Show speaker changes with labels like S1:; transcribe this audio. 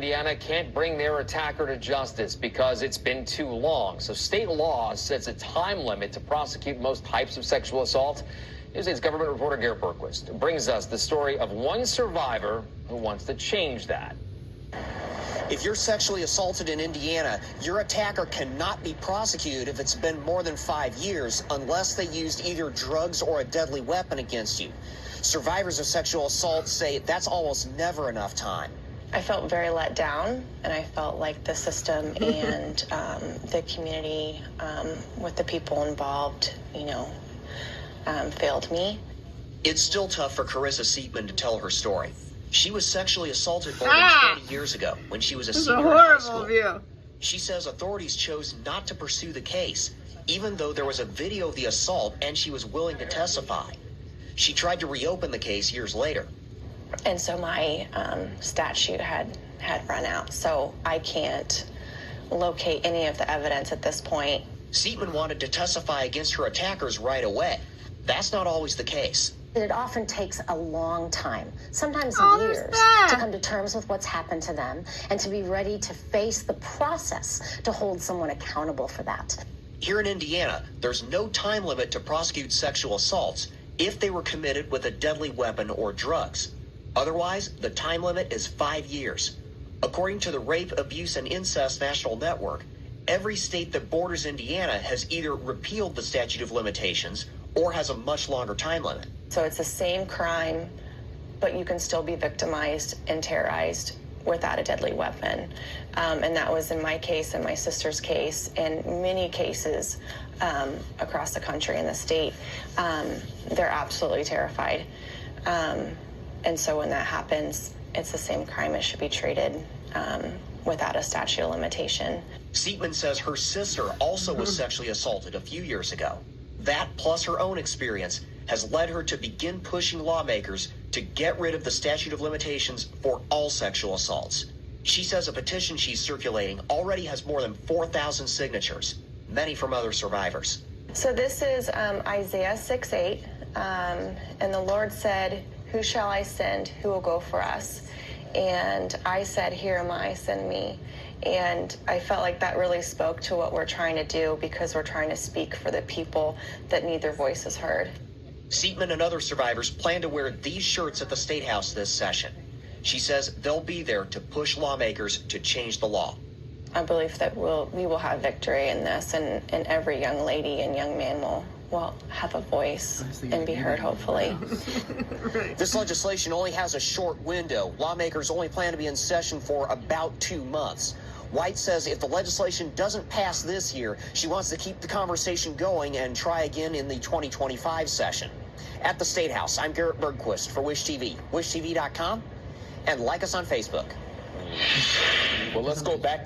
S1: Indiana can't bring their attacker to justice because it's been too long. So state law sets a time limit to prosecute most types of sexual assault. Newsdays government reporter Garrett Berquist brings us the story of one survivor who wants to change that.
S2: If you're sexually assaulted in Indiana, your attacker cannot be prosecuted if it's been more than 5 years unless they used either drugs or a deadly weapon against you. Survivors of sexual assault say that's almost never enough time.
S3: I felt very let down, and I felt like the system and the community with the people involved, failed me.
S2: It's still tough for Carissa Seatman to tell her story. She was sexually assaulted more than 20 years ago when she was a senior in high school. View. She says authorities chose not to pursue the case, even though there was a video of the assault and she was willing to testify. She tried to reopen the case years later.
S3: And so my statute had run out, so I can't locate any of the evidence at this point.
S2: Seatman wanted to testify against her attackers right away. That's not always the case.
S4: It often takes a long time, sometimes years, to come to terms with what's happened to them and to be ready to face the process to hold someone accountable for that.
S2: Here in Indiana, there's no time limit to prosecute sexual assaults if they were committed with a deadly weapon or drugs. Otherwise, the time limit is 5 years. According to the Rape, Abuse, and Incest National Network, every state that borders Indiana has either repealed the statute of limitations or has a much longer time limit.
S3: So it's the same crime, but you can still be victimized and terrorized without a deadly weapon. And that was in my case and my sister's case, and many cases across the country and the state. They're absolutely terrified. And so when that happens, it's the same crime. It should be treated without a statute of limitation.
S2: Seatman says her sister also was sexually assaulted a few years ago. That, plus her own experience, has led her to begin pushing lawmakers to get rid of the statute of limitations for all sexual assaults. She says a petition she's circulating already has more than 4,000 signatures, many from other survivors.
S3: So this is Isaiah 6:8, and the Lord said, "Who shall I send? Who will go for us?" And I said, "Here am I, send me." And I felt like that really spoke to what we're trying to do, because we're trying to speak for the people that need their voices heard.
S2: Seatman and other survivors plan to wear these shirts at the State House this session. She says they'll be there to push lawmakers to change the law.
S3: I believe that we will have victory in this, and every young lady and young man will have a voice and be heard, hopefully.
S2: This legislation only has a short window. Lawmakers only plan to be in session for about 2 months. White says if the legislation doesn't pass this year, she wants to keep the conversation going and try again in the 2025 session. At the State House, I'm Garrett Bergquist for Wish TV, wishtv.com, and like us on Facebook.
S1: Well, let's go back